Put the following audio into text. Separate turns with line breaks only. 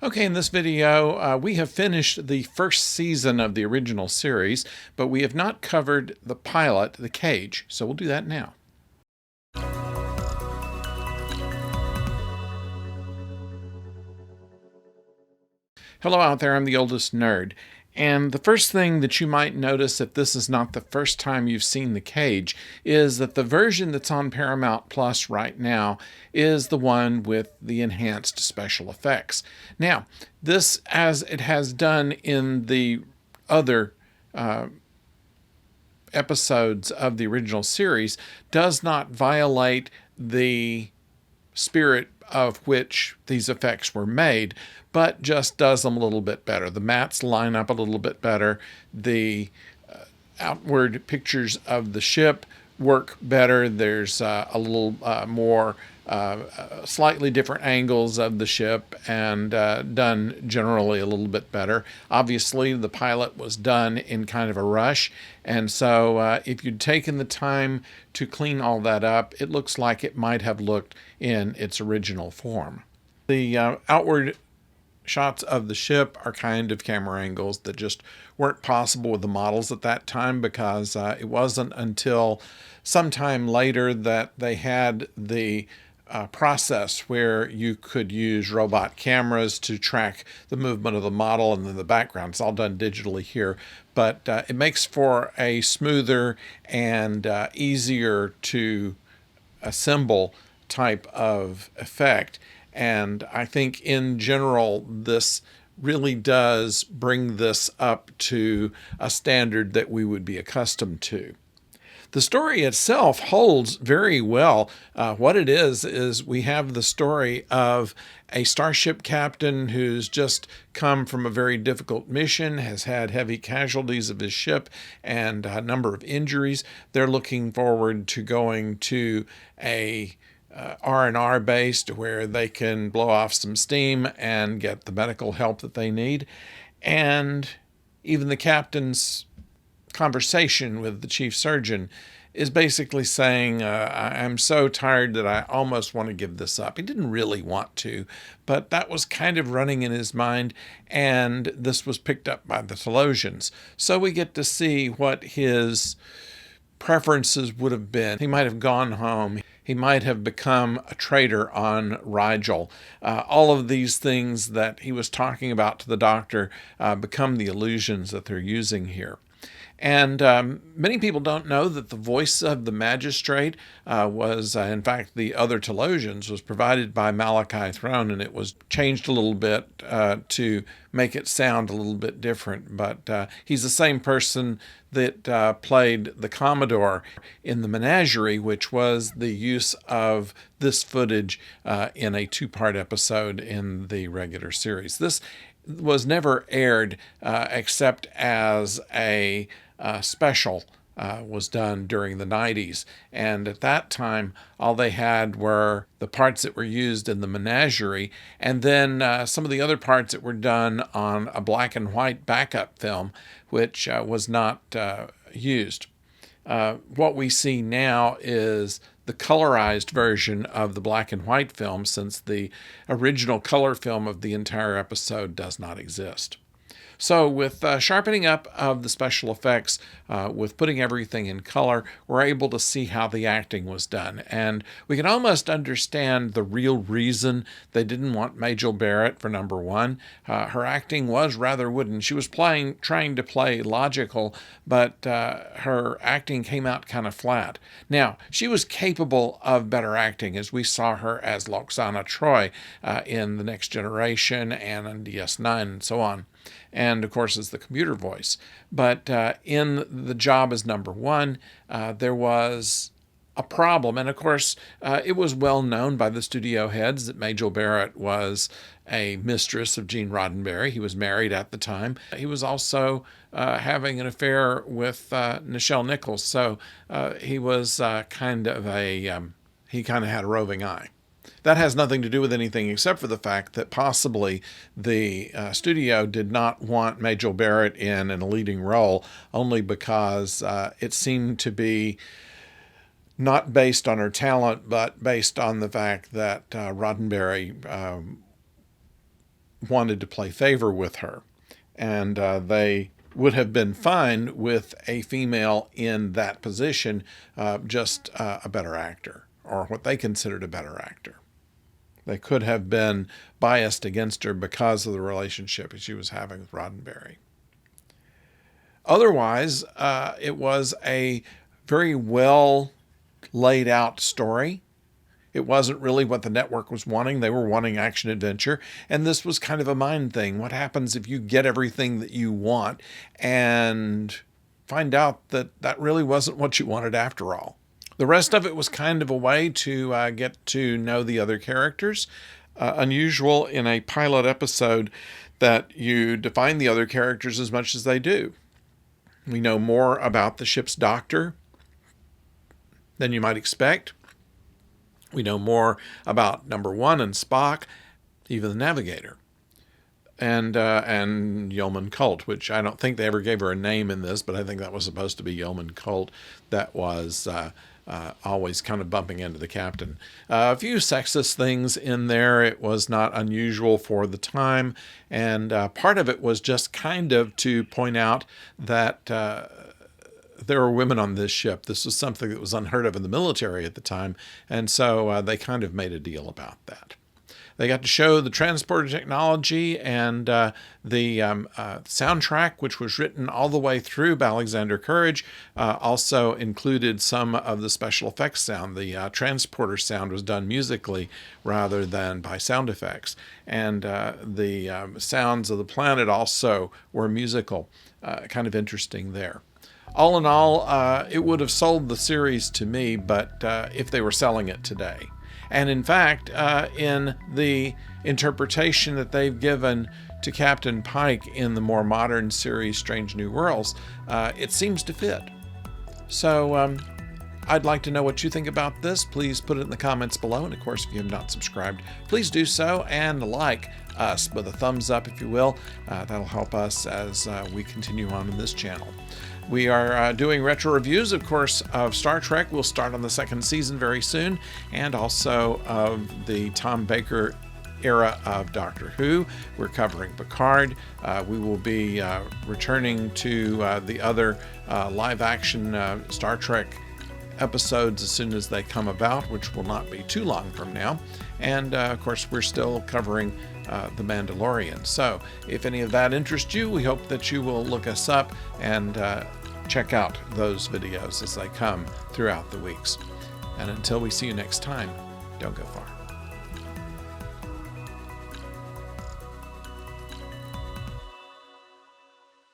Okay, in this video, we have finished the first season of the original series, but we have not covered the pilot, The Cage, so we'll do that now. Hello out there, I'm the oldest nerd. And the first thing that you might notice if this is not the first time you've seen The Cage is that the version that's on Paramount Plus right now is the one with the enhanced special effects. Now, this, as it has done in the other episodes of the original series, does not violate the spirit of which these effects were made, but just does them a little bit better. The mats line up a little bit better. The outward pictures of the ship work better. There's a little more slightly different angles of the ship and done generally a little bit better. Obviously, the pilot was done in kind of a rush, and so if you'd taken the time to clean all that up, it looks like it might have looked in its original form. The outward shots of the ship are kind of camera angles that just weren't possible with the models at that time, because it wasn't until sometime later that they had the process where you could use robot cameras to track the movement of the model and then the background. It's all done digitally here, but it makes for a smoother and easier to assemble type of effect. And I think in general, this really does bring this up to a standard that we would be accustomed to. The story itself holds very well. What it is we have the story of a starship captain who's just come from a very difficult mission, has had heavy casualties of his ship and a number of injuries. They're looking forward to going to a R&R base to where they can blow off some steam and get the medical help that they need. And even the captain's conversation with the chief surgeon is basically saying, I'm so tired that I almost want to give this up. He didn't really want to, but that was kind of running in his mind, and this was picked up by the Talosians. So we get to see what his preferences would have been. He might have gone home. He might have become a traitor on Rigel. All of these things that he was talking about to the doctor become the illusions that they're using here. And many people don't know that the voice of the magistrate was, in fact, the other Talosians, was provided by Malachi Throne, and it was changed a little bit to make it sound a little bit different. But he's the same person that played the Commodore in The Menagerie, which was the use of this footage in a two-part episode in the regular series. This was never aired except as a special was done during the 90s. And at that time, all they had were the parts that were used in The Menagerie, and then some of the other parts that were done on a black and white backup film, which was not used. What we see now is the colorized version of the black and white film, since the original color film of the entire episode does not exist. So with sharpening up of the special effects, with putting everything in color, we're able to see how the acting was done. And we can almost understand the real reason they didn't want Majel Barrett for number one. Her acting was rather wooden. She was trying to play logical, but her acting came out kind of flat. Now, she was capable of better acting, as we saw her as Lwaxana Troi in The Next Generation and on DS9 and so on. And of course, as the computer voice. But in the job as number one, there was a problem. And of course, it was well known by the studio heads that Majel Barrett was a mistress of Gene Roddenberry. He was married at the time. He was also having an affair with Nichelle Nichols. So he was kind of he kind of had a roving eye. That has nothing to do with anything except for the fact that possibly the studio did not want Majel Barrett in a leading role, only because it seemed to be not based on her talent, but based on the fact that Roddenberry wanted to play favor with her. And they would have been fine with a female in that position, just a better actor, or what they considered a better actor. They could have been biased against her because of the relationship she was having with Roddenberry. Otherwise, it was a very well laid out story. It wasn't really what the network was wanting. They were wanting action adventure. And this was kind of a mind thing. What happens if you get everything that you want and find out that that really wasn't what you wanted after all? The rest of it was kind of a way to get to know the other characters. Unusual in a pilot episode that you define the other characters as much as they do. We know more about the ship's doctor than you might expect. We know more about Number One and Spock, even the navigator, and Yeoman Colt, which I don't think they ever gave her a name in this, but I think that was supposed to be Yeoman Colt. That was always kind of bumping into the captain. A few sexist things in there. It was not unusual for the time, and part of it was just kind of to point out that there were women on this ship. This was something that was unheard of in the military at the time, and so they kind of made a deal about that. They got to show the transporter technology and the soundtrack, which was written all the way through by Alexander Courage, also included some of the special effects sound. The transporter sound was done musically rather than by sound effects. And the sounds of the planet also were musical. Kind of interesting there. All in all, it would have sold the series to me, but if they were selling it today. And in fact, in the interpretation that they've given to Captain Pike in the more modern series Strange New Worlds, it seems to fit. So I'd like to know what you think about this. Please put it in the comments below. And of course, if you have not subscribed, please do so and like us with a thumbs up, if you will. That'll help us as we continue on in this channel. We are doing retro reviews, of course, of Star Trek. We'll start on the second season very soon, and also of the Tom Baker era of Doctor Who. We're covering Picard. We will be returning to the other live-action Star Trek episodes as soon as they come about, which will not be too long from now. And of course, we're still covering The Mandalorian. So if any of that interests you, we hope that you will look us up and check out those videos as they come throughout the weeks. And until we see you next time, don't go far.